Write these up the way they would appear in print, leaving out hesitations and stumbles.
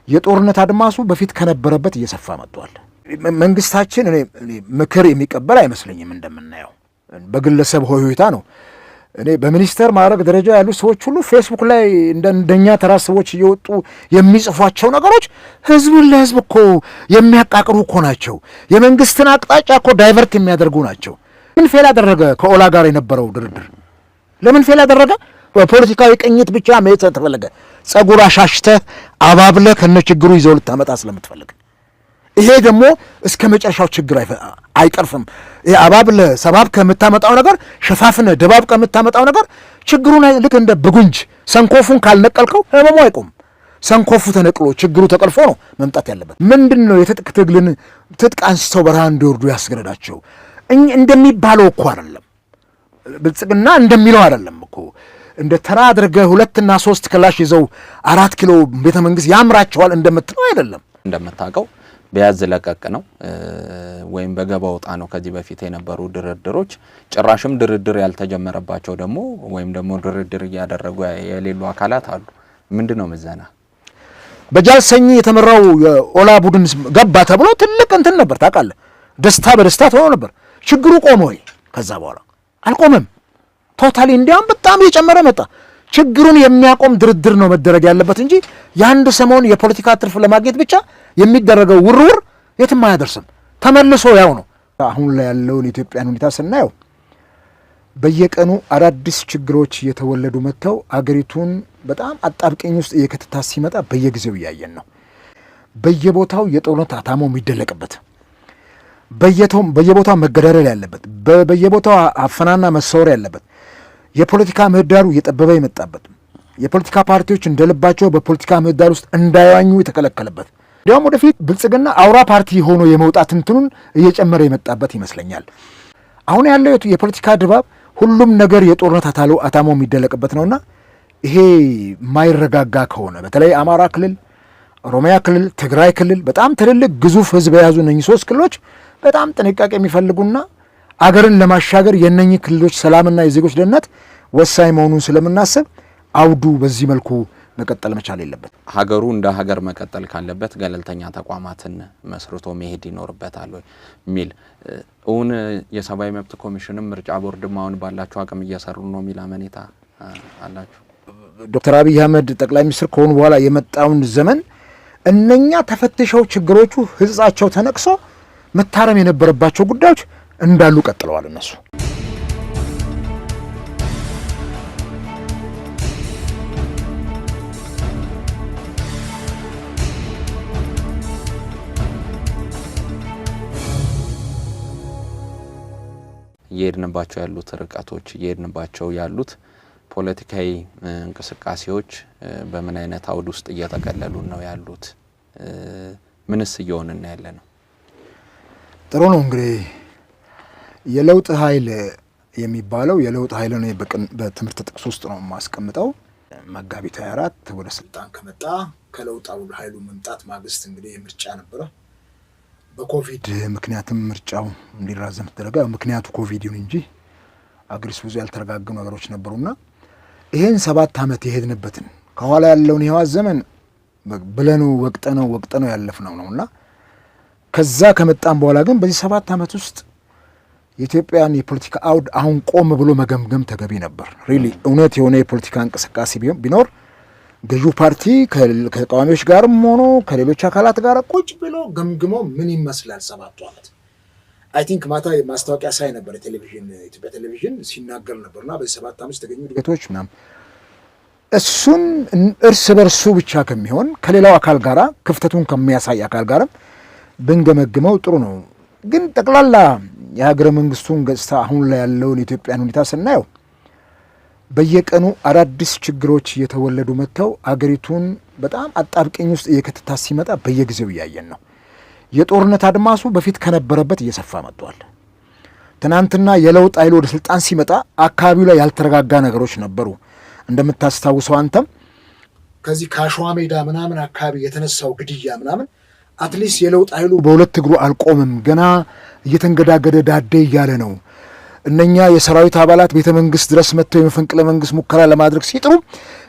የጦርነት አድማሱ በፊት ከነበረበት እየሰፋ መጥቷል። መንግስታችን እኔ ምክር የሚቀበል አይመስለኝም። እንደምናየው በግለሰብ ሆይታ ነው። እኔ በሚኒስተር ማዕረግ ደረጃ ያሉ ሰዎች ሁሉ ፌስቡክ ላይ እንደኛ ተራ ሰዎች እየወጡ የሚጽፏቸው ነገሮች ህዝብን ለህዝብ እኮ የሚያቃቅሩ እኮ ናቸው። የመንግስትን አቅጣጫ እኮ ዳይቨርት የሚያደርጉ ናቸው። ምን ፌል አደረገ? ከኦላ ጋር የነበረው ድርድር ለምን ፌል አደረገ? በፖለቲካዊ ቅኝት ብቻ መሄድ ተፈለገ። ጸጉር አሻሽተህ አባብለህ ከነችግሩ ይዘው ልታመጣ ስለምትፈልግ ይሄ ደግሞ እስከ መጨረሻው ችግር አይቀርፍም። ይሄ አባብለህ ሰባብ ከምታመጣው ነገር ሸፋፍነህ ድባብ ከምታመጣው ነገር ችግሩን ልክ እንደ ብጉንጅ ሰንኮፉን ካልነቀልከው ህመሙ አይቆም። ሰንኮፉ ተነቅሎ ችግሩ ተቀልፎ ነው መምጣት ያለበት። ምንድን ነው የትጥቅ ትግልን ትጥቅ አንስተው በረሃ እንዲወርዱ ያስገረዳቸው? እንደሚባለው እኮ አይደለም። ብልጽግና እንደሚለው አይደለም እኮ እንደ ተራ አድርገህ 2 እና 3 ክላሽ ይዘው 4 ኪሎ ቤተ መንግስት ያምራቸዋል እንደምትለው አይደለም። እንደምታውቀው በያዝ ለቀቅ ነው ወይም በገባ ወጣ ነው። ከዚህ በፊት የነበሩ ድርድሮች ጭራሽም ድርድር ያልተጀመረባቸው ደግሞ ወይም ደግሞ ድርድር ያደረጉ የሌሉ አካላት አሉ። ምንድነው ምዘና? በጃልሰኝ የተመራው የኦላ ቡድን ገባ ተብሎ ትልቅ እንትን ነበር ታውቃለህ። ደስታ በደስታ ተሆኖ ነበር። ችግሩ ቆመ ወይ? ከዛ በኋላ አልቆመም። ቶታሊ እንዲያውም በጣም እየጨመረ መጣ። ችግሩን የሚያቆም ድርድር ነው መደረግ ያለበት እንጂ የአንድ ሰሞን የፖለቲካ ትርፍ ለማግኘት ብቻ የሚደረገው ውርውር የትም አያደርስም። ተመልሶ ያው ነው። አሁን ላይ ያለውን የኢትዮጵያን ሁኔታ ስናየው በየቀኑ አዳዲስ ችግሮች እየተወለዱ መጥተው አገሪቱን በጣም አጣብቀኝ ውስጥ እየከተታ ሲመጣ በየጊዜው እያየን ነው። በየቦታው የጦርነት አታሞ የሚደለቅበት፣ በየቦታው መገዳደል ያለበት፣ በየቦታው አፈናና መሰወር ያለበት፣ የፖለቲካ ምህዳሩ እየጠበበ የመጣበት፣ የፖለቲካ ፓርቲዎች እንደልባቸው በፖለቲካ ምህዳር ውስጥ እንዳይዋኙ የተከለከለበት፣ እንዲያውም ወደፊት ብልጽግና አውራ ፓርቲ ሆኖ የመውጣት እንትኑን እየጨመረ የመጣበት ይመስለኛል። አሁን ያለው የፖለቲካ ድባብ ሁሉም ነገር የጦርነት አታሞ የሚደለቅበት ነውና ይሄ የማይረጋጋ ከሆነ በተለይ አማራ ክልል፣ ኦሮሚያ ክልል፣ ትግራይ ክልል በጣም ትልልቅ ግዙፍ ህዝብ የያዙ እነኚህ 3 ክልሎች በጣም ጥንቃቄ የሚፈልጉና አገርን ለማሻገር የነኚህ ክልሎች ሰላምና የዜጎች ደህንነት ወሳኝ መሆኑን ስለምናስብ አውዱ በዚህ መልኩ መቀጠል መቻል የለበት። ሀገሩ እንደ ሀገር መቀጠል ካለበት ገለልተኛ ተቋማትን መስርቶ መሄድ ይኖርበታል ወይ ሚል እውን የሰብአዊ መብት ኮሚሽንም ምርጫ ቦርድም አሁን ባላቸው አቅም እየሰሩ ነው ሚል አመኔታ አላችሁ? ዶክተር አብይ አህመድ ጠቅላይ ሚኒስትር ከሆኑ በኋላ የመጣውን ዘመን እነኛ ተፈትሸው ችግሮቹ ህጻቸው ተነቅሶ መታረም የነበረባቸው ጉዳዮች እንዳሉ ቀጥለዋል። እነሱ እየሄድንባቸው ያሉት ርቀቶች እየሄድንባቸው ያሉት ፖለቲካዊ እንቅስቃሴዎች በምን አይነት አውድ ውስጥ እየተቀለሉ ነው ያሉት? ምንስ እየሆነና ያለ ነው? ጥሩ ነው። እንግዲህ የለውጥ ኃይል የሚባለው የለውጥ ኃይል ነው። በትምህርት ጥቅስ ውስጥ ነው የማስቀምጠው። መጋቢት 24 ወደ ስልጣን ከመጣ ከለውጥ ኃይሉ መምጣት ማግስት እንግዲህ ምርጫ ነበረ። በኮቪድ ምክንያትም ምርጫው እንዲራዘም ተደረገ። ምክንያቱ ኮቪድ ይሁን እንጂ አገሪቱ ብዙ ያልተረጋጉ ነገሮች ነበሩና ይሄን 7 ዓመት የሄድንበትን ከኋላ ያለውን የህዋት ዘመን ብለነው ወቅጠነው ያለፍነው ነውና ከዛ ከመጣን በኋላ ግን በዚህ 7 ዓመት ውስጥ የኢትዮጵያን የፖለቲካ አውድ አሁን ቆም ብሎ መገምገም ተገቢ ነበር። ሪሊ እውነት የሆነ የፖለቲካ እንቅስቃሴ ቢኖር ገዢው ፓርቲ ከተቃዋሚዎች ጋርም ሆኖ ከሌሎች አካላት ጋር ቁጭ ብሎ ገምግሞ ምን ይመስላል 7 ዓመት። አይ ቲንክ ማታ ማስታወቂያ ሳይ ነበር ኢትዮጵያ ቴሌቪዥን ሲናገር ነበርና በዚህ 7 ዓመት የተገኙ እድገቶች ምናምን እሱን እርስ በርሱ ብቻ ከሚሆን ከሌላው አካል ጋራ ክፍተቱን ከሚያሳይ አካል ጋርም ብንገመግመው ጥሩ ነው። ግን ጠቅላላ የሀገረ መንግስቱን ገጽታ አሁን ላይ ያለውን የኢትዮጵያን ሁኔታ ስናየው በየቀኑ አዳዲስ ችግሮች እየተወለዱ መጥተው አገሪቱን በጣም አጣብቀኝ ውስጥ እየከተታ ሲመጣ በየጊዜው እያየን ነው። የጦርነት አድማሱ በፊት ከነበረበት እየሰፋ መጥቷል። ትናንትና የለውጥ ኃይሉ ወደ ስልጣን ሲመጣ አካባቢው ላይ ያልተረጋጋ ነገሮች ነበሩ። እንደምታስታውሰው አንተም ከዚህ ከአሸዋ ሜዳ ምናምን አካባቢ የተነሳው ግድያ ምናምን አትሊስት የለውጥ ኃይሉ በሁለት እግሩ አልቆምም፣ ገና እየተንገዳገደ ዳዴ እያለ ነው። እነኛ የሰራዊት አባላት ቤተ መንግስት ድረስ መጥተው የመፈንቅለ መንግስት ሙከራ ለማድረግ ሲጥሩ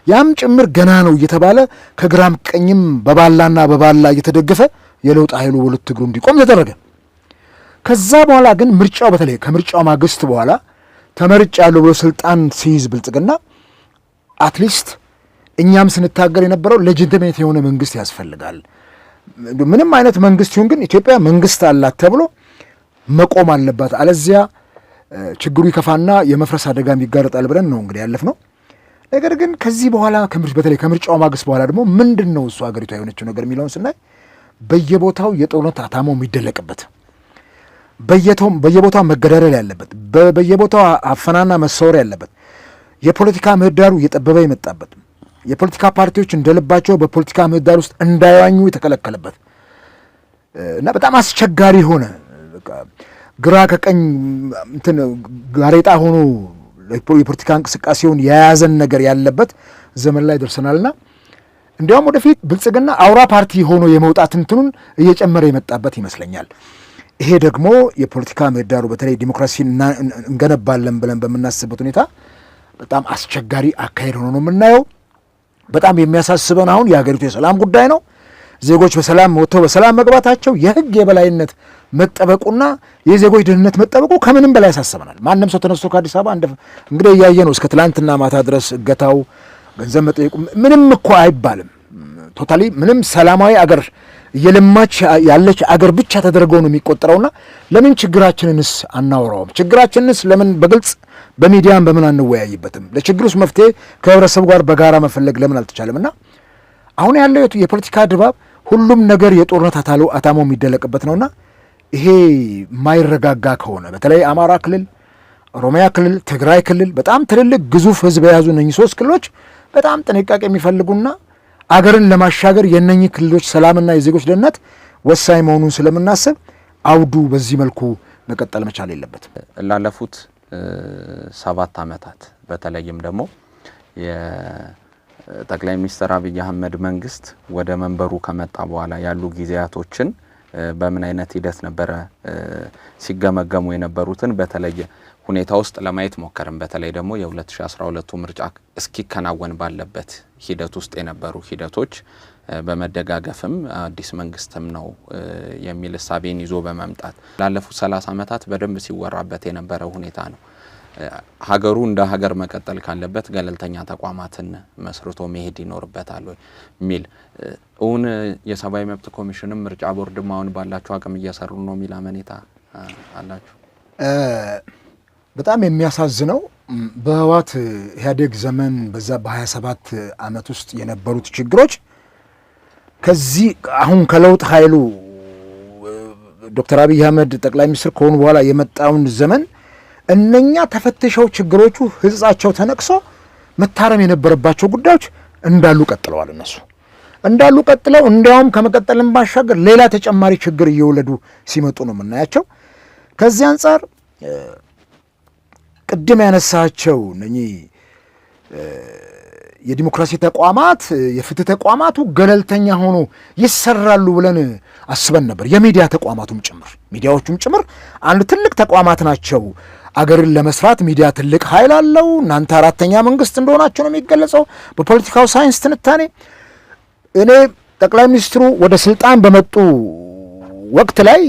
ያም ጭምር ገና ነው እየተባለ ከግራም ቀኝም በባላና በባላ እየተደገፈ የለውጥ ኃይሉ በሁለት እግሩ እንዲቆም ተደረገ። ከዛ በኋላ ግን ምርጫው በተለይ ከምርጫው ማግስት በኋላ ተመርጫለሁ ብሎ ስልጣን ሲይዝ ብልጽግና አትሊስት እኛም ስንታገል የነበረው ሌጂቲሜት የሆነ መንግስት ያስፈልጋል፣ ምንም አይነት መንግስት ይሁን ግን ኢትዮጵያ መንግስት አላት ተብሎ መቆም አለባት፣ አለዚያ ችግሩ ይከፋና የመፍረስ አደጋም ይጋረጣል ብለን ነው እንግዲህ ያለፍነው። ነገር ግን ከዚህ በኋላ በተለይ ከምርጫው ማግስት በኋላ ደግሞ ምንድን ነው እሱ ሀገሪቷ የሆነችው ነገር የሚለውን ስናይ በየቦታው የጦርነት አታሞ የሚደለቅበት፣ በየቦታው መገዳደል ያለበት፣ በየቦታው አፈናና መሰወር ያለበት፣ የፖለቲካ ምህዳሩ እየጠበበ የመጣበት፣ የፖለቲካ ፓርቲዎች እንደልባቸው በፖለቲካ ምህዳር ውስጥ እንዳይዋኙ የተከለከለበት እና በጣም አስቸጋሪ ሆነ። ግራ ከቀኝ እንትን ጋሬጣ ሆኖ የፖለቲካ እንቅስቃሴውን የያዘን ነገር ያለበት ዘመን ላይ ደርሰናልና እንዲያውም ወደፊት ብልጽግና አውራ ፓርቲ ሆኖ የመውጣት እንትኑን እየጨመረ የመጣበት ይመስለኛል። ይሄ ደግሞ የፖለቲካ ምህዳሩ በተለይ ዲሞክራሲን እንገነባለን ብለን በምናስብበት ሁኔታ በጣም አስቸጋሪ አካሄድ ሆኖ ነው የምናየው። በጣም የሚያሳስበን አሁን የሀገሪቱ የሰላም ጉዳይ ነው። ዜጎች በሰላም ወጥተው በሰላም መግባታቸው፣ የህግ የበላይነት መጠበቁና የዜጎች ደህንነት መጠበቁ ከምንም በላይ ያሳስበናል። ማንም ሰው ተነስቶ ከአዲስ አበባ እንግዲህ እያየ ነው እስከ ትላንትና ማታ ድረስ እገታው፣ ገንዘብ መጠየቁ ምንም እኮ አይባልም። ቶታሊ ምንም ሰላማዊ አገር እየለማች ያለች አገር ብቻ ተደርገው ነው የሚቆጠረውና ለምን ችግራችንንስ አናወራውም? ችግራችንንስ ለምን በግልጽ በሚዲያም በምን አንወያይበትም? ለችግሩስ መፍትሄ ከህብረተሰቡ ጋር በጋራ መፈለግ ለምን አልተቻለምና አሁን ያለው የፖለቲካ ድባብ ሁሉም ነገር የጦርነት አታሞ የሚደለቅበት ነውና ይሄ የማይረጋጋ ከሆነ በተለይ አማራ ክልል፣ ኦሮሚያ ክልል፣ ትግራይ ክልል በጣም ትልልቅ ግዙፍ ህዝብ የያዙ እነኚህ 3 ክልሎች በጣም ጥንቃቄ የሚፈልጉና አገርን ለማሻገር የእነኚህ ክልሎች ሰላምና የዜጎች ደህንነት ወሳኝ መሆኑን ስለምናስብ አውዱ በዚህ መልኩ መቀጠል መቻል የለበትም። ላለፉት 7 ዓመታት በተለይም ደግሞ የጠቅላይ ሚኒስትር አብይ አህመድ መንግስት ወደ መንበሩ ከመጣ በኋላ ያሉ ጊዜያቶችን በምን አይነት ሂደት ነበረ ሲገመገሙ የነበሩትን በተለየ ሁኔታ ውስጥ ለማየት ሞከርን። በተለይ ደግሞ የ2012 ምርጫ እስኪከናወን ባለበት ሂደት ውስጥ የነበሩ ሂደቶች በመደጋገፍም አዲስ መንግስትም ነው የሚል እሳቤን ይዞ በመምጣት ላለፉት 30 ዓመታት በደንብ ሲወራበት የነበረው ሁኔታ ነው። ሀገሩ እንደ ሀገር መቀጠል ካለበት ገለልተኛ ተቋማትን መስርቶ መሄድ ይኖርበታል ወይ ሚል እውን የሰብአዊ መብት ኮሚሽንም ምርጫ ቦርድም አሁን ባላቸው አቅም እየሰሩ ነው የሚል አመኔታ አላችሁ? በጣም የሚያሳዝነው በህወሓት ኢህአዴግ ዘመን በዛ በ27 ዓመት ውስጥ የነበሩት ችግሮች ከዚህ አሁን ከለውጥ ኃይሉ ዶክተር አብይ አህመድ ጠቅላይ ሚኒስትር ከሆኑ በኋላ የመጣውን ዘመን እነኛ ተፈትሸው ችግሮቹ ህጻቸው ተነቅሶ መታረም የነበረባቸው ጉዳዮች እንዳሉ ቀጥለዋል። እነሱ እንዳሉ ቀጥለው እንዲያውም ከመቀጠልም ባሻገር ሌላ ተጨማሪ ችግር እየወለዱ ሲመጡ ነው የምናያቸው። ከዚህ አንጻር ቅድም ያነሳቸው እነኚህ የዲሞክራሲ ተቋማት የፍትህ ተቋማቱ ገለልተኛ ሆኖ ይሰራሉ ብለን አስበን ነበር። የሚዲያ ተቋማቱም ጭምር ሚዲያዎቹም ጭምር አንድ ትልቅ ተቋማት ናቸው። አገርን ለመስራት ሚዲያ ትልቅ ኃይል አለው። እናንተ 4ኛ መንግስት እንደሆናቸው ነው የሚገለጸው በፖለቲካው ሳይንስ ትንታኔ። እኔ ጠቅላይ ሚኒስትሩ ወደ ስልጣን በመጡ ወቅት ላይ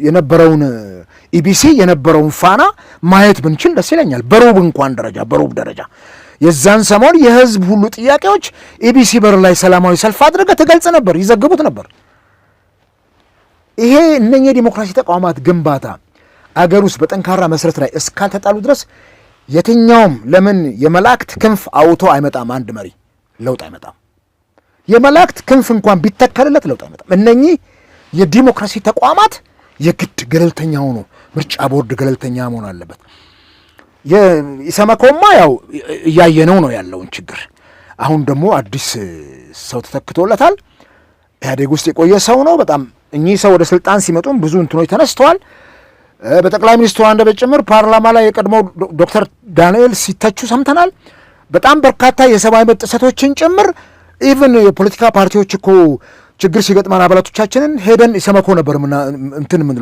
የነበረውን ኢቢሲ የነበረውን ፋና ማየት ብንችል ደስ ይለኛል። በሩብ ደረጃ የዛን ሰሞን የህዝብ ሁሉ ጥያቄዎች ኢቢሲ በር ላይ ሰላማዊ ሰልፍ አድርገህ ትገልጽ ነበር፣ ይዘግቡት ነበር። ይሄ እነኚህ የዲሞክራሲ ተቋማት ግንባታ አገር ውስጥ በጠንካራ መሰረት ላይ እስካልተጣሉ ድረስ የትኛውም ለምን የመላእክት ክንፍ አውቶ አይመጣም። አንድ መሪ ለውጥ አይመጣም። የመላእክት ክንፍ እንኳን ቢተከልለት ለውጥ አይመጣም። እነኚህ የዲሞክራሲ ተቋማት የግድ ገለልተኛ ሆኖ ምርጫ ቦርድ ገለልተኛ መሆን አለበት። ኢሰመኮማ ያው እያየነው ነው ያለውን ችግር። አሁን ደግሞ አዲስ ሰው ተተክቶለታል። ኢህአዴግ ውስጥ የቆየ ሰው ነው። በጣም እኚህ ሰው ወደ ስልጣን ሲመጡም ብዙ እንትኖች ተነስተዋል። በጠቅላይ ሚኒስትሩ አንደበት ጭምር ፓርላማ ላይ የቀድሞው ዶክተር ዳንኤል ሲተቹ ሰምተናል። በጣም በርካታ የሰብአዊ መብት ጥሰቶችን ጭምር ኢቭን የፖለቲካ ፓርቲዎች እኮ ችግር ሲገጥመን አባላቶቻችንን ሄደን ኢሰመኮ ነበር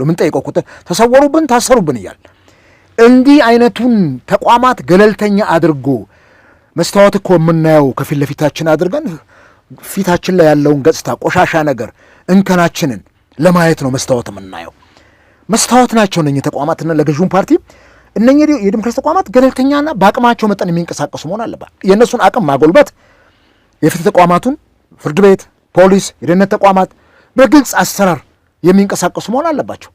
ምን ጠይቀው ተሰወሩብን፣ ታሰሩብን እያል እንዲህ አይነቱን ተቋማት ገለልተኛ አድርጎ መስታወት እኮ የምናየው ከፊት ለፊታችን አድርገን ፊታችን ላይ ያለውን ገጽታ ቆሻሻ ነገር እንከናችንን ለማየት ነው መስታወት የምናየው። መስታወት ናቸው እነኚህ ተቋማትና ለገዥውን ፓርቲ እነኚህ የዲሞክራሲ ተቋማት ገለልተኛና በአቅማቸው መጠን የሚንቀሳቀሱ መሆን አለባት። የእነሱን አቅም ማጎልበት፣ የፍትህ ተቋማቱን ፍርድ ቤት፣ ፖሊስ፣ የደህንነት ተቋማት በግልጽ አሰራር የሚንቀሳቀሱ መሆን አለባቸው።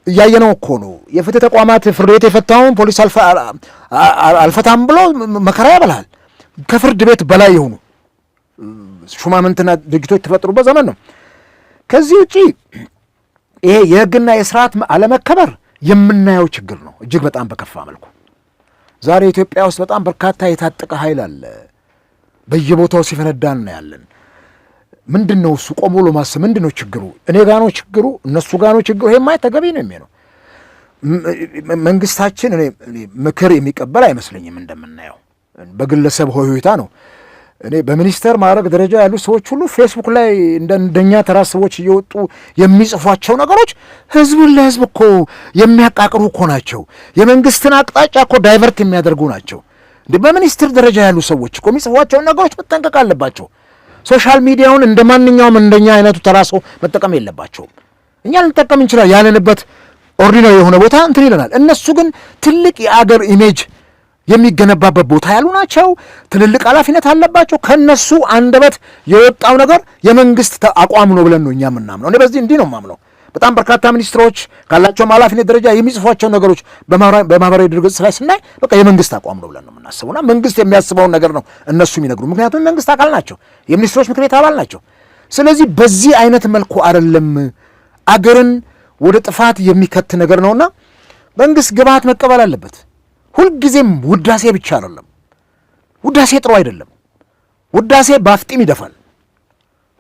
እያየነው እኮ ነው። የፍትህ ተቋማት ፍርድ ቤት የፈታውን ፖሊስ አልፈታም ብሎ መከራ ያበላል። ከፍርድ ቤት በላይ የሆኑ ሹማምንትና ድርጅቶች የተፈጠሩበት ዘመን ነው። ከዚህ ውጪ ይሄ የህግና የስርዓት አለመከበር የምናየው ችግር ነው፣ እጅግ በጣም በከፋ መልኩ። ዛሬ ኢትዮጵያ ውስጥ በጣም በርካታ የታጠቀ ኃይል አለ፣ በየቦታው ሲፈነዳ እናያለን። ምንድን ነው እሱ? ቆም ብሎ ማሰብ። ምንድን ነው ችግሩ? እኔ ጋ ነው ችግሩ? እነሱ ጋ ነው ችግሩ? ይሄ ማየት ተገቢ ነው የሚሆነው። መንግስታችን እኔ ምክር የሚቀበል አይመስለኝም። እንደምናየው በግለሰብ ሆይታ ነው። እኔ በሚኒስተር ማዕረግ ደረጃ ያሉ ሰዎች ሁሉ ፌስቡክ ላይ እንደኛ ተራ ሰዎች እየወጡ የሚጽፏቸው ነገሮች ህዝብን ለህዝብ እኮ የሚያቃቅሩ እኮ ናቸው። የመንግስትን አቅጣጫ እኮ ዳይቨርት የሚያደርጉ ናቸው። በሚኒስትር ደረጃ ያሉ ሰዎች እኮ የሚጽፏቸውን ነገሮች መጠንቀቅ አለባቸው። ሶሻል ሚዲያውን እንደ ማንኛውም እንደኛ አይነቱ ተራ ሰው መጠቀም የለባቸውም። እኛ ልንጠቀም እንችላለን፣ ያለንበት ኦርዲናሪ የሆነ ቦታ እንትን ይለናል። እነሱ ግን ትልቅ የአገር ኢሜጅ የሚገነባበት ቦታ ያሉ ናቸው። ትልልቅ ኃላፊነት አለባቸው። ከነሱ አንደበት የወጣው ነገር የመንግስት አቋም ነው ብለን ነው እኛ የምናምነው። እኔ በዚህ እንዲህ ነው የማምነው። በጣም በርካታ ሚኒስትሮች ካላቸውም ኃላፊነት ደረጃ የሚጽፏቸው ነገሮች በማህበራዊ ድረገጽ ላይ ስናይ በቃ የመንግስት አቋም ነው ብለን ነው የምናስበውና መንግስት የሚያስበውን ነገር ነው እነሱ የሚነግሩ። ምክንያቱም መንግስት አካል ናቸው፣ የሚኒስትሮች ምክር ቤት አባል ናቸው። ስለዚህ በዚህ አይነት መልኩ አይደለም አገርን ወደ ጥፋት የሚከት ነገር ነውና መንግስት ግብዓት መቀበል አለበት። ሁልጊዜም ውዳሴ ብቻ አይደለም። ውዳሴ ጥሩ አይደለም። ውዳሴ ባፍጢም ይደፋል።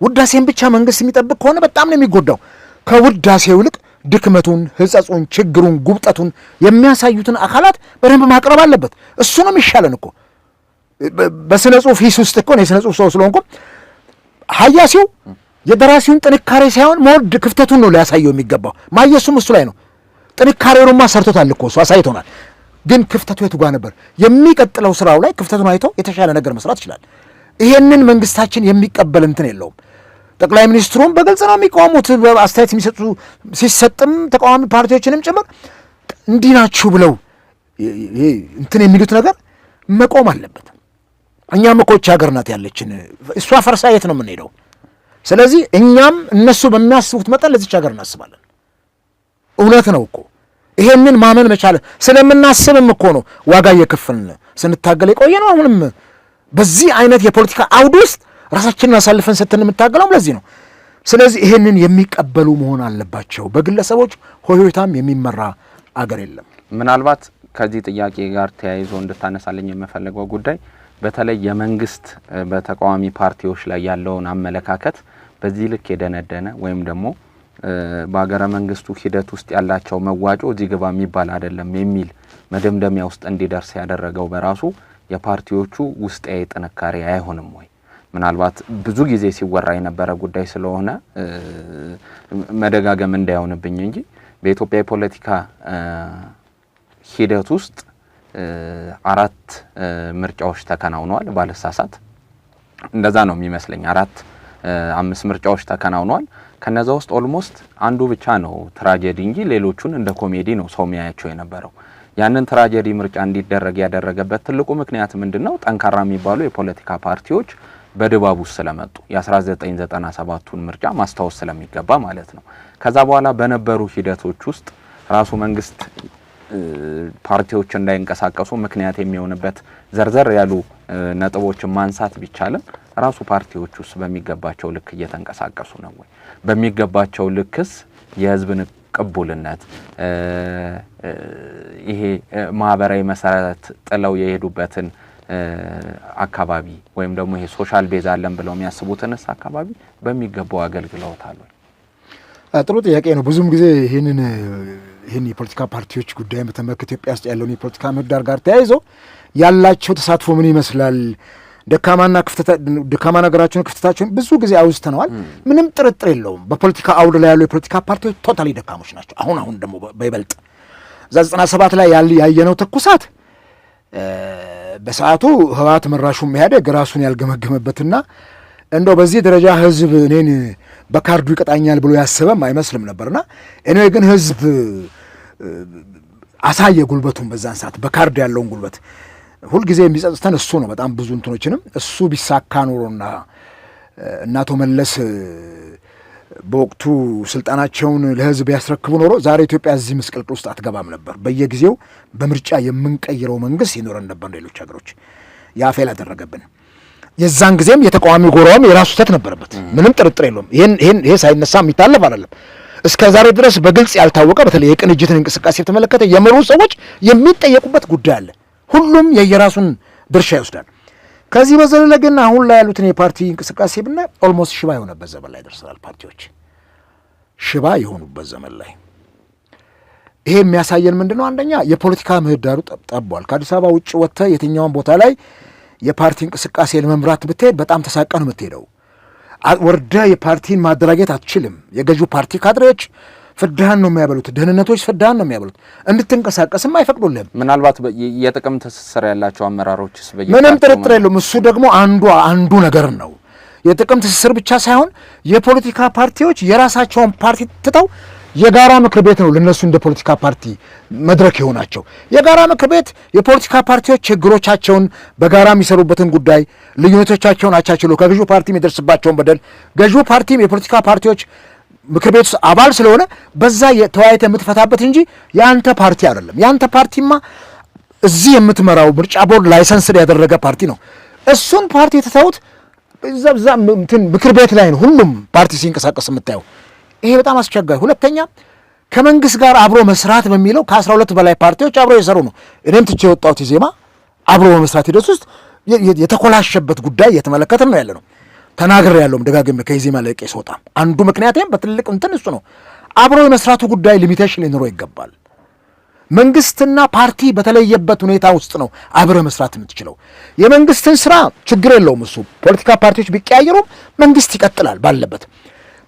ውዳሴን ብቻ መንግስት የሚጠብቅ ከሆነ በጣም ነው የሚጎዳው። ከውዳሴው ይልቅ ድክመቱን፣ ህጸጹን፣ ችግሩን፣ ጉብጠቱን የሚያሳዩትን አካላት በደንብ ማቅረብ አለበት። እሱ ነው የሚሻለን እኮ። በስነ ጽሁፍ ሂስ ውስጥ እኮ ነው የስነ ጽሁፍ ሰው ስለሆንኩ ሀያሲው የደራሲውን ጥንካሬ ሳይሆን መወድ ክፍተቱን ነው ሊያሳየው የሚገባው። ማየሱም እሱ ላይ ነው። ጥንካሬውንማ ሰርቶታል እኮ እሱ አሳይቶናል። ግን ክፍተቱ የቱ ጋር ነበር? የሚቀጥለው ስራው ላይ ክፍተቱን አይቶ የተሻለ ነገር መስራት ይችላል። ይሄንን መንግስታችን የሚቀበል እንትን የለውም። ጠቅላይ ሚኒስትሩም በግልጽ ነው የሚቃወሙት። አስተያየት የሚሰጡ ሲሰጥም ተቃዋሚ ፓርቲዎችንም ጭምር እንዲህ ናችሁ ብለው እንትን የሚሉት ነገር መቆም አለበት። እኛም እኮ ይህች ሀገር ናት ያለችን፣ እሷ ፈርሳ የት ነው የምንሄደው? ስለዚህ እኛም እነሱ በሚያስቡት መጠን ለዚች ሀገር እናስባለን። እውነት ነው እኮ ይሄንን ማመን መቻል ስለምናስብም እኮ ነው ዋጋ እየከፈልን ስንታገል የቆየ ነው። አሁንም በዚህ አይነት የፖለቲካ አውድ ውስጥ ራሳችንን አሳልፈን ሰጥተን የምታገለው ለዚህ ነው። ስለዚህ ይሄንን የሚቀበሉ መሆን አለባቸው። በግለሰቦች ሆይሆይታም የሚመራ አገር የለም። ምናልባት ከዚህ ጥያቄ ጋር ተያይዞ እንድታነሳለኝ የምፈልገው ጉዳይ በተለይ የመንግስት በተቃዋሚ ፓርቲዎች ላይ ያለውን አመለካከት በዚህ ልክ የደነደነ ወይም ደግሞ በአገረ መንግስቱ ሂደት ውስጥ ያላቸው መዋጮ እዚህ ግባ የሚባል አይደለም የሚል መደምደሚያ ውስጥ እንዲደርስ ያደረገው በራሱ የፓርቲዎቹ ውስጣዊ ጥንካሬ አይሆንም ወይ? ምናልባት ብዙ ጊዜ ሲወራ የነበረ ጉዳይ ስለሆነ መደጋገም እንዳይሆንብኝ እንጂ በኢትዮጵያ የፖለቲካ ሂደት ውስጥ 4 ምርጫዎች ተከናውነዋል። ባለሳሳት እንደዛ ነው የሚመስለኝ። 5 ምርጫዎች ተከናውነዋል። ከነዛ ውስጥ ኦልሞስት አንዱ ብቻ ነው ትራጀዲ እንጂ ሌሎቹን እንደ ኮሜዲ ነው ሰው የሚያያቸው የነበረው። ያንን ትራጀዲ ምርጫ እንዲደረግ ያደረገበት ትልቁ ምክንያት ምንድነው? ጠንካራ የሚባሉ የፖለቲካ ፓርቲዎች በድባቡ ስለመጡ የ1997ቱን ምርጫ ማስታወስ ስለሚገባ ማለት ነው። ከዛ በኋላ በነበሩ ሂደቶች ውስጥ ራሱ መንግስት ፓርቲዎች እንዳይንቀሳቀሱ ምክንያት የሚሆንበት ዘርዘር ያሉ ነጥቦችን ማንሳት ቢቻልም ራሱ ፓርቲዎች ውስጥ በሚገባቸው ልክ እየተንቀሳቀሱ ነው ወይ? በሚገባቸው ልክስ የህዝብን ቅቡልነት ይሄ ማህበራዊ መሰረት ጥለው የሄዱበትን አካባቢ ወይም ደግሞ ይሄ ሶሻል ቤዝ አለን ብለው የሚያስቡትንስ አካባቢ በሚገባው አገልግለውታል ወይ? ጥሩ ጥያቄ ነው። ብዙም ጊዜ ይህን የፖለቲካ ፓርቲዎች ጉዳይ በተመለከተ ኢትዮጵያ ውስጥ ያለውን የፖለቲካ ምህዳር ጋር ተያይዞ ያላቸው ተሳትፎ ምን ይመስላል፣ ደካማ ነገራቸውን ክፍተታቸውን ብዙ ጊዜ አውስተነዋል። ምንም ጥርጥር የለውም በፖለቲካ አውድ ላይ ያሉ የፖለቲካ ፓርቲዎች ቶታሊ ደካሞች ናቸው። አሁን ደግሞ በይበልጥ 97 ላይ ያየነው ትኩሳት በሰዓቱ ህወሓት መራሹ ኢህአዴግ ራሱን ያልገመገመበትና እንደው በዚህ ደረጃ ህዝብ እኔን በካርዱ ይቀጣኛል ብሎ ያሰበም አይመስልም ነበርና እኔ ግን ህዝብ አሳየ ጉልበቱን በዛን ሰዓት በካርድ ያለውን ጉልበት ሁልጊዜ የሚጸጽተን እሱ ነው። በጣም ብዙ እንትኖችንም እሱ ቢሳካ ኖሮና እናቶ መለስ በወቅቱ ስልጣናቸውን ለህዝብ ያስረክቡ ኖሮ ዛሬ ኢትዮጵያ እዚህ ምስቅልቅል ውስጥ አትገባም ነበር። በየጊዜው በምርጫ የምንቀይረው መንግስት ይኖረን ነበር። ሌሎች ሀገሮች ያፌል አደረገብን። የዛን ጊዜም የተቃዋሚ ጎራውም የራሱ ስህተት ነበረበት፣ ምንም ጥርጥር የለውም። ይሄ ሳይነሳ የሚታለፍ አይደለም። እስከ ዛሬ ድረስ በግልጽ ያልታወቀ በተለይ የቅንጅትን እንቅስቃሴ የተመለከተ የመሩ ሰዎች የሚጠየቁበት ጉዳይ አለ። ሁሉም የየራሱን ድርሻ ይወስዳል። ከዚህ በዘለለ ግን አሁን ላይ ያሉትን የፓርቲ እንቅስቃሴ ብናይ ኦልሞስት ሽባ የሆነበት ዘመን ላይ ደርሰናል። ፓርቲዎች ሽባ የሆኑበት ዘመን ላይ ይሄ የሚያሳየን ምንድነው? አንደኛ የፖለቲካ ምህዳሩ ጠቧል። ከአዲስ አበባ ውጭ ወጥተህ የትኛውን ቦታ ላይ የፓርቲ እንቅስቃሴ ለመምራት ብትሄድ በጣም ተሳቀህ ነው የምትሄደው። ወርደህ የፓርቲን ማደራጀት አትችልም። የገዢው ፓርቲ ካድሬዎች ፍዳህን ነው የሚያበሉት፣ ደህንነቶች ፍዳህን ነው የሚያበሉት። እንድትንቀሳቀስም አይፈቅዱልህም። ምናልባት የጥቅም ትስስር ያላቸው አመራሮችስ ምንም ጥርጥር የለውም። እሱ ደግሞ አንዱ ነገር ነው። የጥቅም ትስስር ብቻ ሳይሆን የፖለቲካ ፓርቲዎች የራሳቸውን ፓርቲ ትተው የጋራ ምክር ቤት ነው ለነሱ እንደ ፖለቲካ ፓርቲ መድረክ የሆናቸው። የጋራ ምክር ቤት የፖለቲካ ፓርቲዎች ችግሮቻቸውን በጋራ የሚሰሩበትን ጉዳይ ልዩነቶቻቸውን አቻችሎ ከገዢው ፓርቲ የሚደርስባቸውን በደል ገዢው ፓርቲም የፖለቲካ ፓርቲዎች ምክር ቤት አባል ስለሆነ በዛ የተወያይተ የምትፈታበት እንጂ የአንተ ፓርቲ አይደለም። የአንተ ፓርቲማ እዚህ የምትመራው ምርጫ ቦርድ ላይሰንስ ያደረገ ፓርቲ ነው። እሱን ፓርቲ የተተውት እዛ ምክር ቤት ላይ ነው ሁሉም ፓርቲ ሲንቀሳቀስ የምታየው። ይሄ በጣም አስቸጋሪ። ሁለተኛ ከመንግስት ጋር አብሮ መስራት በሚለው ከ12 በላይ ፓርቲዎች አብሮ የሰሩ ነው። እኔም ትቼ የወጣሁት ዜማ አብሮ በመስራት ሂደት ውስጥ የተኮላሸበት ጉዳይ እየተመለከትን ነው ያለ ነው። ተናግሬ ያለውም ደጋግሜ ከኢዜማ ለቄ ስወጣ አንዱ ምክንያቴም በትልቅ እንትን እሱ ነው። አብሮ የመስራቱ ጉዳይ ሊሚቴሽን ሊኖረው ይገባል። መንግስትና ፓርቲ በተለየበት ሁኔታ ውስጥ ነው አብረ መስራት የምትችለው። የመንግስትን ስራ ችግር የለውም እሱ ፖለቲካ ፓርቲዎች ቢቀያየሩም መንግስት ይቀጥላል ባለበት።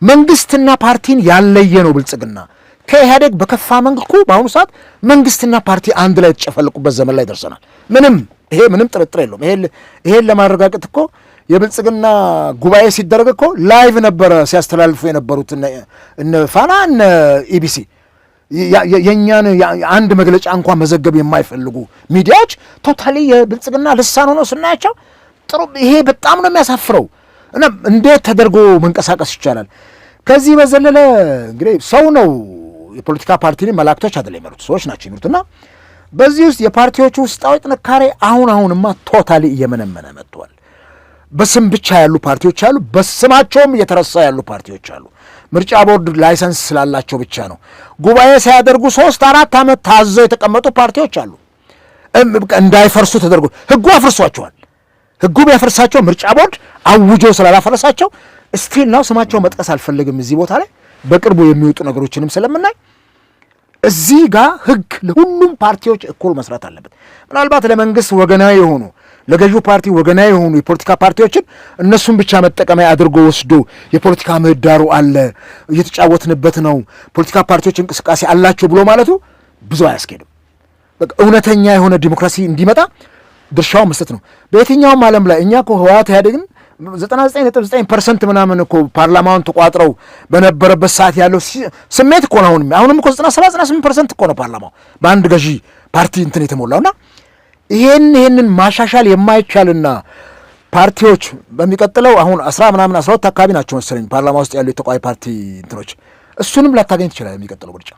መንግስትና ፓርቲን ያለየ ነው ብልጽግና። ከኢህአዴግ በከፋ መልኩ በአሁኑ ሰዓት መንግስትና ፓርቲ አንድ ላይ የተጨፈለቁበት ዘመን ላይ ደርሰናል። ምንም ጥርጥር የለውም። ይሄን ለማረጋገጥ እኮ የብልጽግና ጉባኤ ሲደረግ እኮ ላይቭ ነበረ ሲያስተላልፉ የነበሩት እነ ፋና እነ ኢቢሲ የኛን አንድ መግለጫ እንኳን መዘገብ የማይፈልጉ ሚዲያዎች ቶታሊ የብልጽግና ልሳን ሆነው ስናያቸው ጥሩ። ይሄ በጣም ነው የሚያሳፍረው። እና እንዴት ተደርጎ መንቀሳቀስ ይቻላል? ከዚህ በዘለለ እንግዲህ ሰው ነው የፖለቲካ ፓርቲን መላእክቶች አይደለም የሚመሩት፣ ሰዎች ናቸው የሚመሩትና በዚህ ውስጥ የፓርቲዎቹ ውስጣዊ ጥንካሬ አሁንማ ቶታሊ እየመነመነ መጥቷል። በስም ብቻ ያሉ ፓርቲዎች አሉ፣ በስማቸውም እየተረሳ ያሉ ፓርቲዎች አሉ። ምርጫ ቦርድ ላይሰንስ ስላላቸው ብቻ ነው ጉባኤ ሲያደርጉ 3-4 ዓመት ታዘው የተቀመጡ ፓርቲዎች አሉ። እንዳይፈርሱ ተደርጎ ህጉ አፍርሷቸዋል። ህጉ ቢያፈርሳቸው ምርጫ ቦርድ አውጆ ስላላፈረሳቸው ስቲል ነው ስማቸው መጥቀስ አልፈልግም እዚህ ቦታ ላይ በቅርቡ የሚወጡ ነገሮችንም ስለምናይ እዚህ ጋር ህግ ለሁሉም ፓርቲዎች እኩል መስራት አለበት። ምናልባት ለመንግስት ወገናዊ የሆኑ ለገዢው ፓርቲ ወገናዊ የሆኑ የፖለቲካ ፓርቲዎችን እነሱን ብቻ መጠቀሚያ አድርጎ ወስዶ የፖለቲካ ምህዳሩ አለ እየተጫወትንበት ነው ፖለቲካ ፓርቲዎች እንቅስቃሴ አላቸው ብሎ ማለቱ ብዙ አያስኬድም። በቃ እውነተኛ የሆነ ዲሞክራሲ እንዲመጣ ድርሻው መስጠት ነው። በየትኛውም ዓለም ላይ እኛ እኮ ህወሓት ኢህአዴግን 99.9% ምናምን እኮ ፓርላማውን ተቋጥረው በነበረበት ሰዓት ያለው ስሜት እኮ ነው። አሁንም እኮ 97-98% እኮ ነው ፓርላማው በአንድ ገዢ ፓርቲ እንትን የተሞላውና ይሄንን ማሻሻል የማይቻልና ፓርቲዎች በሚቀጥለው አሁን 12 አካባቢ ናቸው መሰለኝ ፓርላማ ውስጥ ያሉ የተቃዋሚ ፓርቲ እንትኖች እሱንም ላታገኝ ትችላል የሚቀጥለው ምርጫ።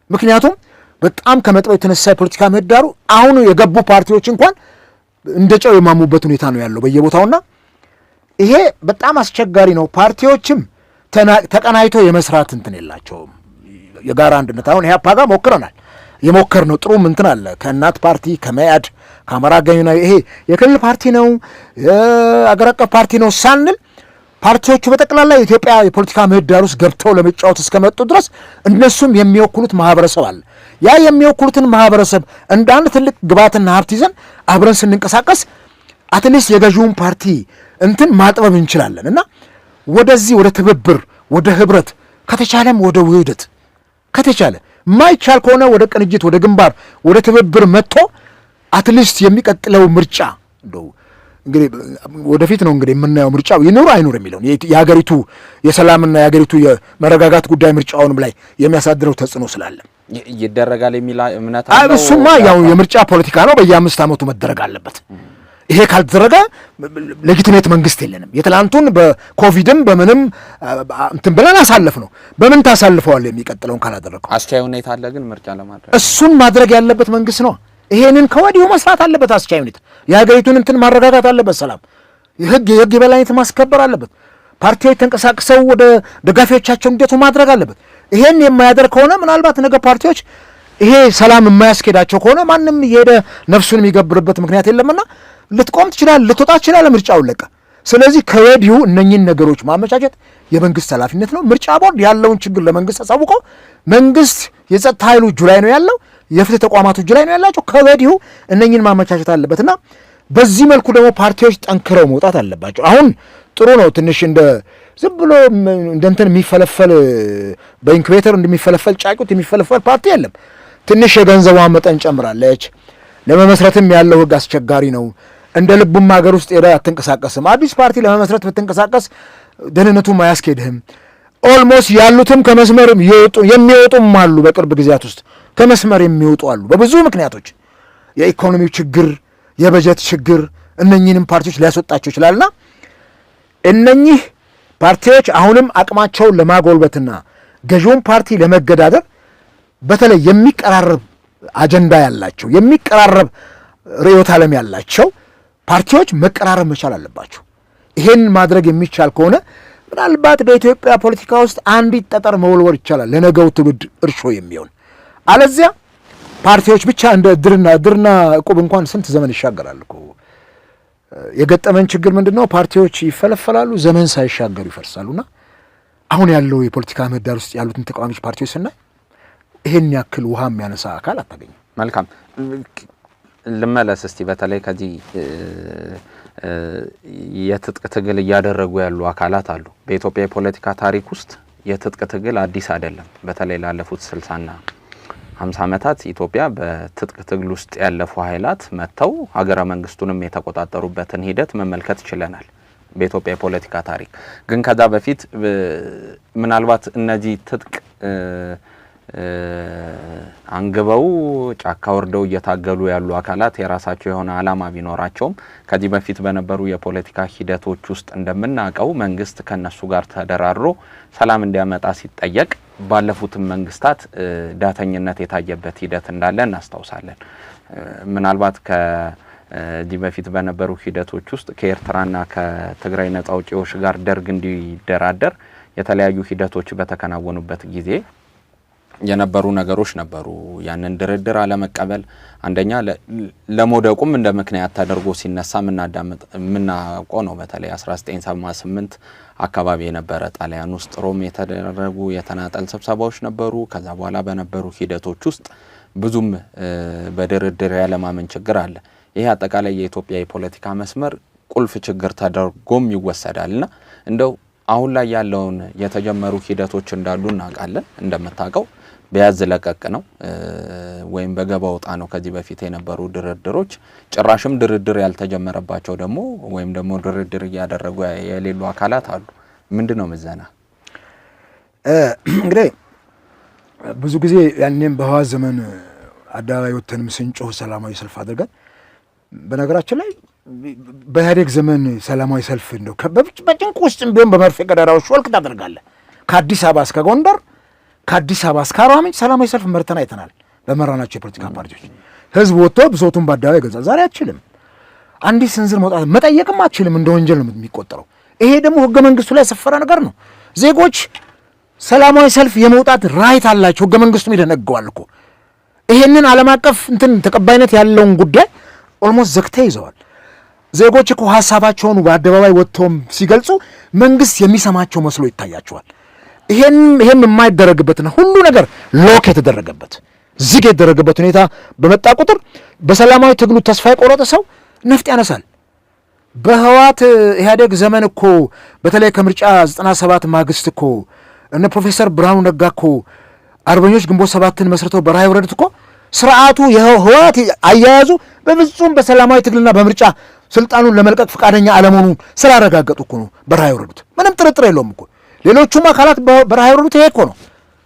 ምክንያቱም በጣም ከመጥበው የተነሳ የፖለቲካ ምህዳሩ አሁን የገቡ ፓርቲዎች እንኳን እንደጨው የማሙበት ሁኔታ ነው ያለው በየቦታውና ይሄ በጣም አስቸጋሪ ነው። ፓርቲዎችም ተቀናይቶ የመስራት እንትን የላቸውም የጋራ አንድነት። አሁን ኢህአፓ ጋር ሞክረናል። የሞከርነው ጥሩ እንትን አለ ከእናት ፓርቲ ከመያድ ከአማራ ጋዩና ይሄ የክልል ፓርቲ ነው የአገር አቀፍ ፓርቲ ነው ሳንል ፓርቲዎቹ በጠቅላላ የኢትዮጵያ የፖለቲካ ምህዳር ውስጥ ገብተው ለመጫወት እስከመጡ ድረስ እነሱም የሚወክሉት ማህበረሰብ አለ። ያ የሚወክሉትን ማህበረሰብ እንደ አንድ ትልቅ ግብዓትና ሀብት ይዘን አብረን ስንንቀሳቀስ አትሊስት የገዢውን ፓርቲ እንትን ማጥበብ እንችላለን እና ወደዚህ ወደ ትብብር ወደ ህብረት ከተቻለም ወደ ውህደት ከተቻለ ማይቻል ከሆነ ወደ ቅንጅት፣ ወደ ግንባር፣ ወደ ትብብር መጥቶ አትሊስት የሚቀጥለው ምርጫ እንደው እንግዲህ ወደፊት ነው እንግዲህ የምናየው ምርጫው ይኑር አይኑር የሚለው የሀገሪቱ የሰላምና የሀገሪቱ የመረጋጋት ጉዳይ ምርጫውንም ላይ የሚያሳድረው ተጽዕኖ ስላለ ይደረጋል የሚል እምነት አለው። እሱማ ያው የምርጫ ፖለቲካ ነው፣ በየ5 ዓመቱ መደረግ አለበት። ይሄ ካልተደረገ ሌጂቲሜት መንግስት የለንም። የትላንቱን በኮቪድም በምንም እንትን ብለን አሳለፍ ነው። በምን ታሳልፈዋል የሚቀጥለውን ካላደረገው? አስቻይ ሁኔታ አለ ግን ምርጫ ለማድረግ እሱን ማድረግ ያለበት መንግስት ነው። ይሄንን ከወዲሁ መስራት አለበት። አስቻይ ሁኔታ የሀገሪቱን እንትን ማረጋጋት አለበት። ሰላም የህግ የበላይነት ማስከበር አለበት። ፓርቲዎች ተንቀሳቅሰው ወደ ደጋፊዎቻቸው እንዴቱ ማድረግ አለበት። ይሄን የማያደርግ ከሆነ ምናልባት ነገ ፓርቲዎች ይሄ ሰላም የማያስኬዳቸው ከሆነ ማንም እየሄደ ነፍሱን የሚገብርበት ምክንያት የለምና ልትቆም ትችላለህ፣ ልትወጣ ትችላለህ፣ ምርጫውን ለቀ። ስለዚህ ከወዲሁ እነኚህን ነገሮች ማመቻቸት የመንግስት ኃላፊነት ነው። ምርጫ ቦርድ ያለውን ችግር ለመንግስት አሳውቆ መንግስት የጸጥታ ኃይሉ እጁ ላይ ነው ያለው፣ የፍትህ ተቋማቱ እጁ ላይ ነው ያላቸው። ከወዲሁ እነኚህን ማመቻቸት አለበትና በዚህ መልኩ ደግሞ ፓርቲዎች ጠንክረው መውጣት አለባቸው። አሁን ጥሩ ነው ትንሽ እንደ ዝም ብሎ እንደ እንትን የሚፈለፈል በኢንኩቤተር እንደሚፈለፈል ጫጩት የሚፈለፈል ፓርቲ የለም። ትንሽ የገንዘቧን መጠን ጨምራለች። ለመመስረትም ያለው ህግ አስቸጋሪ ነው። እንደ ልቡም ሀገር ውስጥ ሄዳ አትንቀሳቀስም። አዲስ ፓርቲ ለመመስረት ብትንቀሳቀስ ደህንነቱም አያስኬድህም። ኦልሞስት ያሉትም ከመስመር የሚወጡም አሉ። በቅርብ ጊዜያት ውስጥ ከመስመር የሚወጡ አሉ። በብዙ ምክንያቶች የኢኮኖሚው ችግር፣ የበጀት ችግር እነኚህንም ፓርቲዎች ሊያስወጣቸው ይችላልና እነኚህ ፓርቲዎች አሁንም አቅማቸውን ለማጎልበትና ገዢውን ፓርቲ ለመገዳደር በተለይ የሚቀራረብ አጀንዳ ያላቸው የሚቀራረብ ርዕዮተ ዓለም ያላቸው ፓርቲዎች መቀራረብ መቻል አለባቸው። ይሄን ማድረግ የሚቻል ከሆነ ምናልባት በኢትዮጵያ ፖለቲካ ውስጥ አንዲት ጠጠር መወልወል ይቻላል፣ ለነገው ትውልድ እርሾ የሚሆን። አለዚያ ፓርቲዎች ብቻ እንደ እድርና ዕቁብ እንኳን ስንት ዘመን ይሻገራል እኮ። የገጠመን ችግር ምንድነው? ፓርቲዎች ይፈለፈላሉ፣ ዘመን ሳይሻገሩ ይፈርሳሉና አሁን ያለው የፖለቲካ ምህዳር ውስጥ ያሉትን ተቃዋሚ ፓርቲዎች ስናይ ይሄን ያክል ውሃ የሚያነሳ አካል አታገኝም። መልካም ልመለስ እስቲ በተለይ ከዚህ የትጥቅ ትግል እያደረጉ ያሉ አካላት አሉ። በኢትዮጵያ የፖለቲካ ታሪክ ውስጥ የትጥቅ ትግል አዲስ አይደለም። በተለይ ላለፉት 60ና 50 ዓመታት ኢትዮጵያ በትጥቅ ትግል ውስጥ ያለፉ ኃይላት መጥተው ሀገረ መንግስቱንም የተቆጣጠሩበትን ሂደት መመልከት ችለናል በኢትዮጵያ የፖለቲካ ታሪክ። ግን ከዛ በፊት ምናልባት እነዚህ ትጥቅ አንግበው ጫካ ወርደው እየታገሉ ያሉ አካላት የራሳቸው የሆነ ዓላማ ቢኖራቸውም ከዚህ በፊት በነበሩ የፖለቲካ ሂደቶች ውስጥ እንደምናውቀው መንግስት ከነሱ ጋር ተደራድሮ ሰላም እንዲያመጣ ሲጠየቅ ባለፉትም መንግስታት ዳተኝነት የታየበት ሂደት እንዳለ እናስታውሳለን። ምናልባት ከዚህ በፊት በነበሩ ሂደቶች ውስጥ ከኤርትራና ከትግራይ ነጻ አውጪዎች ጋር ደርግ እንዲደራደር የተለያዩ ሂደቶች በተከናወኑበት ጊዜ የነበሩ ነገሮች ነበሩ። ያንን ድርድር አለመቀበል አንደኛ ለሞደቁም እንደ ምክንያት ተደርጎ ሲነሳ ምናቆ ነው። በተለይ 1978 አካባቢ የነበረ ጣሊያን ውስጥ ሮም የተደረጉ የተናጠል ስብሰባዎች ነበሩ። ከዛ በኋላ በነበሩ ሂደቶች ውስጥ ብዙም በድርድር ያለማመን ችግር አለ። ይሄ አጠቃላይ የኢትዮጵያ የፖለቲካ መስመር ቁልፍ ችግር ተደርጎም ይወሰዳልና እንደው አሁን ላይ ያለውን የተጀመሩ ሂደቶች እንዳሉ እናውቃለን። እንደምታውቀው በያዝ ለቀቅ ነው ወይም በገባ ወጣ ነው። ከዚህ በፊት የነበሩ ድርድሮች ጭራሽም ድርድር ያልተጀመረባቸው ደግሞ ወይም ደግሞ ድርድር እያደረጉ የሌሉ አካላት አሉ። ምንድነው ምዘና? እንግዲህ ብዙ ጊዜ ያኔም በህወሓት ዘመን አደባባይ ወጥተንም ስንጮህ ሰላማዊ ሰልፍ አድርገን በነገራችን ላይ በኢህአዴግ ዘመን ሰላማዊ ሰልፍ እንደው በጭንቅ ውስጥም ቢሆን በመርፌ ቀዳዳዎች ወልክ ታደርጋለህ። ከአዲስ አበባ እስከ ጎንደር፣ ከአዲስ አበባ እስከ አርባ ምንጭ ሰላማዊ ሰልፍ መርተን አይተናል። በመራናቸው የፖለቲካ ፓርቲዎች ህዝብ ወጥቶ ብሶቱን በአደባባይ ገዛ። ዛሬ አትችልም። አንዲት ስንዝር መውጣት መጠየቅም አትችልም። እንደ ወንጀል ነው የሚቆጠረው። ይሄ ደግሞ ህገ መንግስቱ ላይ የሰፈረ ነገር ነው። ዜጎች ሰላማዊ ሰልፍ የመውጣት ራይት አላቸው። ህገ መንግስቱም ይደነግገዋል እኮ። ይሄንን ዓለም አቀፍ እንትን ተቀባይነት ያለውን ጉዳይ ኦልሞስት ዘግተው ይዘዋል። ዜጎች እኮ ሀሳባቸውን በአደባባይ ወጥተውም ሲገልጹ መንግስት የሚሰማቸው መስሎ ይታያቸዋል። ይሄም የማይደረግበትና ሁሉ ነገር ሎክ የተደረገበት ዝግ የተደረገበት ሁኔታ በመጣ ቁጥር በሰላማዊ ትግሉ ተስፋ የቆረጠ ሰው ነፍጥ ያነሳል። በህወሓት ኢህአዴግ ዘመን እኮ በተለይ ከምርጫ 97 ማግስት እኮ እነ ፕሮፌሰር ብርሃኑ ነጋ እኮ አርበኞች ግንቦት ሰባትን መስርተው በረሃ የወረዱት እኮ ስርዓቱ የህወሓት አያያዙ በፍጹም በሰላማዊ ትግልና በምርጫ ስልጣኑን ለመልቀቅ ፈቃደኛ አለመሆኑን ስላረጋገጡ እኮ ነው በረሃ የወረዱት። ምንም ጥርጥር የለውም እኮ። ሌሎቹም አካላት በረሃ የወረዱት ይሄ እኮ ነው።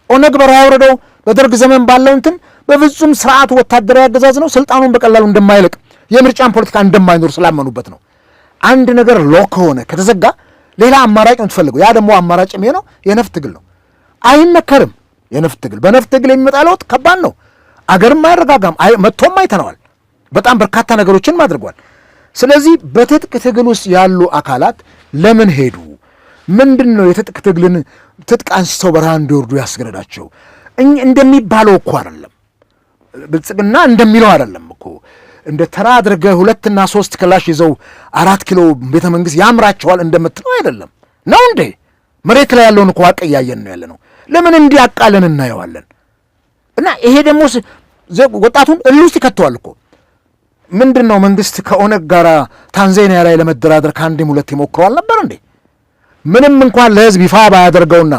ኦነግ በረሃ የወረደው በደርግ ዘመን ባለው እንትን በፍጹም ስርዓቱ ወታደራዊ አገዛዝ ነው፣ ስልጣኑን በቀላሉ እንደማይለቅ የምርጫን ፖለቲካ እንደማይኖር ስላመኑበት ነው። አንድ ነገር ሎክ ከሆነ ከተዘጋ ሌላ አማራጭ ነው የምትፈልገው። ያ ደግሞ አማራጭ የሚሆነው የነፍጥ ትግል ነው። አይመከርም የነፍጥ ትግል። በነፍጥ ትግል የሚመጣ ለውጥ ከባድ ነው። አገርም አይረጋጋም። መጥቶም አይተነዋል። በጣም በርካታ ነገሮችን አድርጓል። ስለዚህ በትጥቅ ትግል ውስጥ ያሉ አካላት ለምን ሄዱ? ምንድን ነው የትጥቅ ትግልን ትጥቅ አንስተው በረሃ እንዲወርዱ ያስገረዳቸው? እንደሚባለው እኮ አይደለም። ብልጽግና እንደሚለው አይደለም እኮ። እንደ ተራ አድርገህ 2 እና 3 ክላሽ ይዘው 4 ኪሎ ቤተ መንግስት ያምራቸዋል እንደምትለው አይደለም ነው እንዴ? መሬት ላይ ያለውን እኮ ሀቅ እያየን ነው ያለ ነው። ለምን እንዲያቃለን እናየዋለን? እና ይሄ ደግሞ ወጣቱን እልህ ውስጥ ይከተዋል እኮ። ምንድን ነው መንግስት ከኦነግ ጋር ታንዛኒያ ላይ ለመደራደር ከአንዴም ሁለቴ ሞክሯል ነበር እንዴ? ምንም እንኳን ለህዝብ ይፋ ባያደርገውና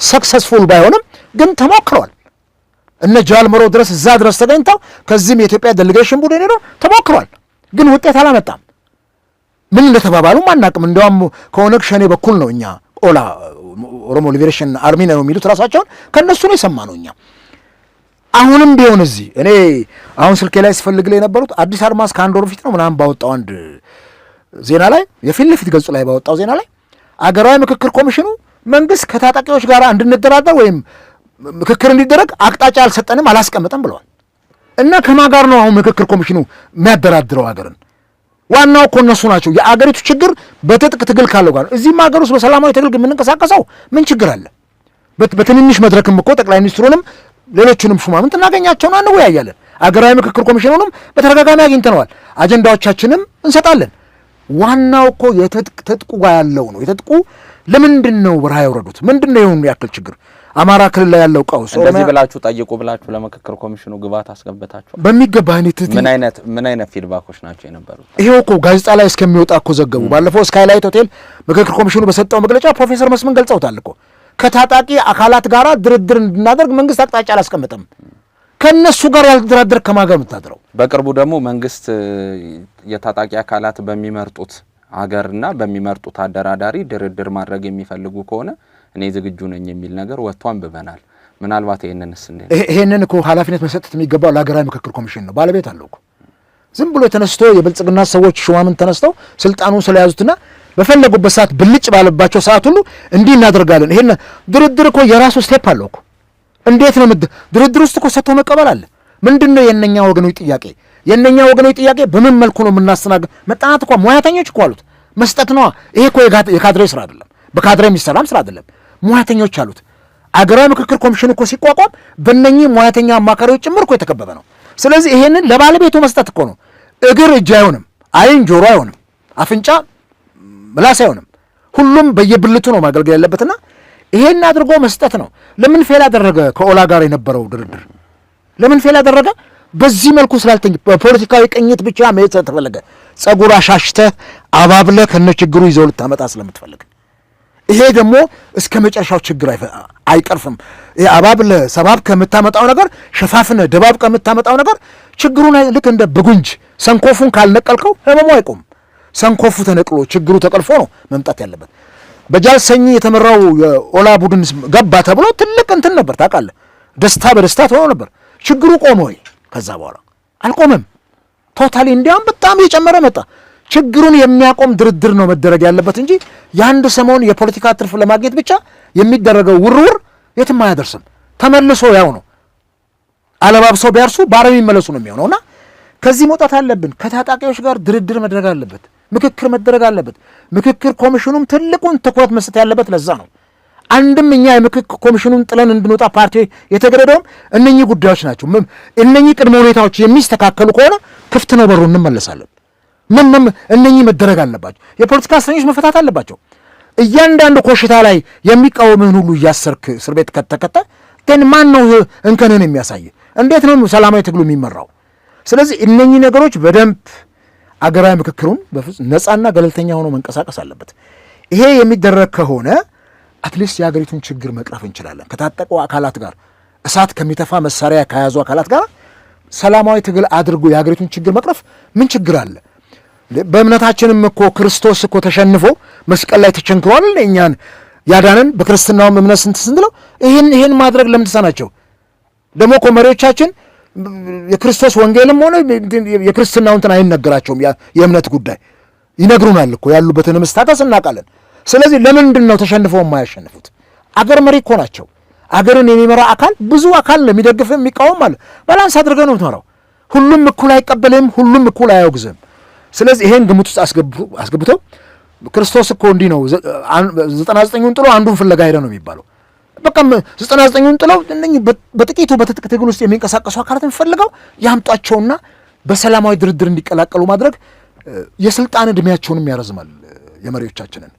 ሰክሰስፉል ባይሆንም ግን ተሞክሯል። እነ ጃልመሮ ድረስ እዛ ድረስ ተገኝተው ከዚህም የኢትዮጵያ ዴሌጌሽን ቡድን ሄዶ ተሞክሯል። ግን ውጤት አላመጣም። ምን እንደተባባሉም አናውቅም። እንዲያውም ከኦነግ ሸኔ በኩል ነው እኛ ኦላ ኦሮሞ ሊበሬሽን አርሚ ነው የሚሉት ራሳቸውን ከእነሱ ነው የሰማነው እኛ። አሁንም ቢሆን እዚህ እኔ አሁን ስልኬ ላይ ስፈልግ ላይ የነበሩት አዲስ አድማስ ከአንድ ወር በፊት ነው ምናምን ባወጣው አንድ ዜና ላይ የፊት ለፊት ገጹ ላይ ባወጣው ዜና ላይ አገራዊ ምክክር ኮሚሽኑ መንግስት ከታጣቂዎች ጋር እንድንደራደር ወይም ምክክር እንዲደረግ አቅጣጫ አልሰጠንም አላስቀምጠም ብለዋል። እና ከማን ጋር ነው አሁን ምክክር ኮሚሽኑ የሚያደራድረው ሀገርን? ዋናው እኮ እነሱ ናቸው። የአገሪቱ ችግር በትጥቅ ትግል ካለው ጋር እዚህም ሀገር ውስጥ በሰላማዊ ትግል የምንንቀሳቀሰው ምን ችግር አለ? በትንንሽ መድረክም እኮ ጠቅላይ ሚኒስትሩንም ሌሎቹንም ሹማምንት እናገኛቸውና እንወያያለን። አገራዊ ምክክር ኮሚሽኑንም በተደጋጋሚ አግኝተነዋል። አጀንዳዎቻችንም እንሰጣለን። ዋናው እኮ የትጥቁ ጋር ያለው ነው። የትጥቁ ለምንድን ነው በረሃ የወረዱት? ምንድን ነው የሆኑ ያክል ችግር አማራ ክልል ላይ ያለው ቀውስ? እንደዚህ ብላችሁ ጠይቁ ብላችሁ ለምክክር ኮሚሽኑ ግባት አስገብታችሁ በሚገባ ምን አይነት ፊድባኮች ናቸው የነበሩት? ይሄው እኮ ጋዜጣ ላይ እስከሚወጣ እኮ ዘገቡ። ባለፈው ስካይላይት ሆቴል ምክክር ኮሚሽኑ በሰጠው መግለጫ ፕሮፌሰር መስፍን ገልጸውታል እኮ ከታጣቂ አካላት ጋር ድርድር እንድናደርግ መንግስት አቅጣጫ አላስቀምጠም። ከነሱ ጋር ያልተደራደር ከማገር የምታድረው። በቅርቡ ደግሞ መንግስት የታጣቂ አካላት በሚመርጡት ሀገርና በሚመርጡት አደራዳሪ ድርድር ማድረግ የሚፈልጉ ከሆነ እኔ ዝግጁ ነኝ የሚል ነገር ወጥቶ አንብበናል። ምናልባት ይሄንን እኮ ኃላፊነት መሰጠት የሚገባው ለሀገራዊ ምክክር ኮሚሽን ነው። ባለቤት አለው እኮ። ዝም ብሎ ተነስቶ የብልጽግና ሰዎች ሹማምን ተነስተው ስልጣኑን ስለያዙትና በፈለጉበት ሰዓት ብልጭ ባለባቸው ሰዓት ሁሉ እንዲህ እናደርጋለን። ይሄን ድርድር እኮ የራሱ ስቴፕ አለው እኮ። እንዴት ነው ድርድር ውስጥ እኮ ሰጥቶ መቀበል አለ። ምንድነው የእነኛ ወገኖች ጥያቄ? የእነኛ ወገኖች ጥያቄ በምን መልኩ ነው የምናስተናግድ? መጣናት እኮ ሙያተኞች እኮ አሉት። መስጠት ነዋ። ይሄ እኮ የካድሬ ስራ አይደለም፣ በካድሬ የሚሰራም ስራ አይደለም። ሙያተኞች አሉት። አገራዊ ምክክር ኮሚሽን እኮ ሲቋቋም በእነኚህ ሙያተኛ አማካሪዎች ጭምር እኮ የተከበበ ነው። ስለዚህ ይሄንን ለባለቤቱ መስጠት እኮ ነው። እግር እጅ አይሆንም፣ አይን ጆሮ አይሆንም፣ አፍንጫ ምላስ አይሆንም። ሁሉም በየብልቱ ነው ማገልገል ያለበትና ይሄን አድርጎ መስጠት ነው። ለምን ፌል አደረገ? ከኦላ ጋር የነበረው ድርድር ለምን ፌል አደረገ? በዚህ መልኩ ስላልተኝ በፖለቲካዊ ቅኝት ብቻ መሄድ ስለተፈለገ ጸጉር አሻሽተህ አባብለህ ከነ ችግሩ ይዘው ልታመጣ ስለምትፈልግ ይሄ ደግሞ እስከ መጨረሻው ችግር አይቀርፍም። ይሄ አባብለህ ሰባብ ከምታመጣው ነገር ሸፋፍነህ ደባብ ከምታመጣው ነገር ችግሩን ልክ እንደ ብጉንጅ ሰንኮፉን ካልነቀልከው ህመሙ አይቆም። ሰንኮፉ ተነቅሎ ችግሩ ተቀልፎ ነው መምጣት ያለበት። በጃልሰኝ የተመራው የኦላ ቡድን ገባ ተብሎ ትልቅ እንትን ነበር ታውቃለህ። ደስታ በደስታ ተሆኖ ነበር። ችግሩ ቆመ ወይ? ከዛ በኋላ አልቆመም። ቶታሊ እንዲያውም በጣም እየጨመረ መጣ። ችግሩን የሚያቆም ድርድር ነው መደረግ ያለበት እንጂ የአንድ ሰሞን የፖለቲካ ትርፍ ለማግኘት ብቻ የሚደረገው ውርውር የትም አያደርስም። ተመልሶ ያው ነው። አለባብሰው ቢያርሱ ባረም ይመለሱ ነው የሚሆነውና ከዚህ መውጣት አለብን። ከታጣቂዎች ጋር ድርድር መደረግ አለበት። ምክክር መደረግ አለበት። ምክክር ኮሚሽኑም ትልቁን ትኩረት መስጠት ያለበት ለዛ ነው። አንድም እኛ የምክክር ኮሚሽኑን ጥለን እንድንወጣ ፓርቲ የተገደደውም እነኚህ ጉዳዮች ናቸው። እነኚህ ቅድመ ሁኔታዎች የሚስተካከሉ ከሆነ ክፍት ነው በሩ፣ እንመለሳለን። እነኚህ መደረግ አለባቸው። የፖለቲካ እስረኞች መፈታት አለባቸው። እያንዳንዱ ኮሽታ ላይ የሚቃወምህን ሁሉ እያሰርክ እስር ቤት ከተከተ ግን ማን ነው እንከንን የሚያሳይ? እንዴት ነው ሰላማዊ ትግሉ የሚመራው? ስለዚህ እነኚህ ነገሮች በደንብ አገራዊ ምክክሩን በፍጹም ነፃና ገለልተኛ ሆኖ መንቀሳቀስ አለበት። ይሄ የሚደረግ ከሆነ አትሊስት የሀገሪቱን ችግር መቅረፍ እንችላለን። ከታጠቁ አካላት ጋር እሳት ከሚተፋ መሳሪያ ከያዙ አካላት ጋር ሰላማዊ ትግል አድርጎ የሀገሪቱን ችግር መቅረፍ ምን ችግር አለ? በእምነታችንም እኮ ክርስቶስ እኮ ተሸንፎ መስቀል ላይ ተቸንክሯል። እኛን ያዳነን በክርስትናውም እምነት ስንትለው ይህን ማድረግ ለምን ተሳናቸው? ደግሞ እኮ መሪዎቻችን የክርስቶስ ወንጌልም ሆነ የክርስትናው እንትን አይነገራቸውም። የእምነት ጉዳይ ይነግሩናል እኮ ያሉበትን ስታተስ እናውቃለን። ስለዚህ ለምንድን ነው ተሸንፈው የማያሸንፉት? አገር መሪ እኮ ናቸው። አገርን የሚመራ አካል ብዙ አካል የሚደግፍ የሚቃወም አለ። ባላንስ አድርገህ ነው የምትመራው። ሁሉም እኩል አይቀበልህም፣ ሁሉም እኩል አያወግዝም። ስለዚህ ይሄን ግምት ውስጥ አስገብተው ክርስቶስ እኮ እንዲህ ነው 99ን ጥሎ አንዱን ፍለጋ ሄደ ነው የሚባለው። በቃ 99ን ጥለው በጥቂቱ በትጥቅ ትግል ውስጥ የሚንቀሳቀሱ አካላትን ፈልገው ያምጧቸውና በሰላማዊ ድርድር እንዲቀላቀሉ ማድረግ የስልጣን ዕድሜያቸውንም ያረዝማል የመሪዎቻችንን።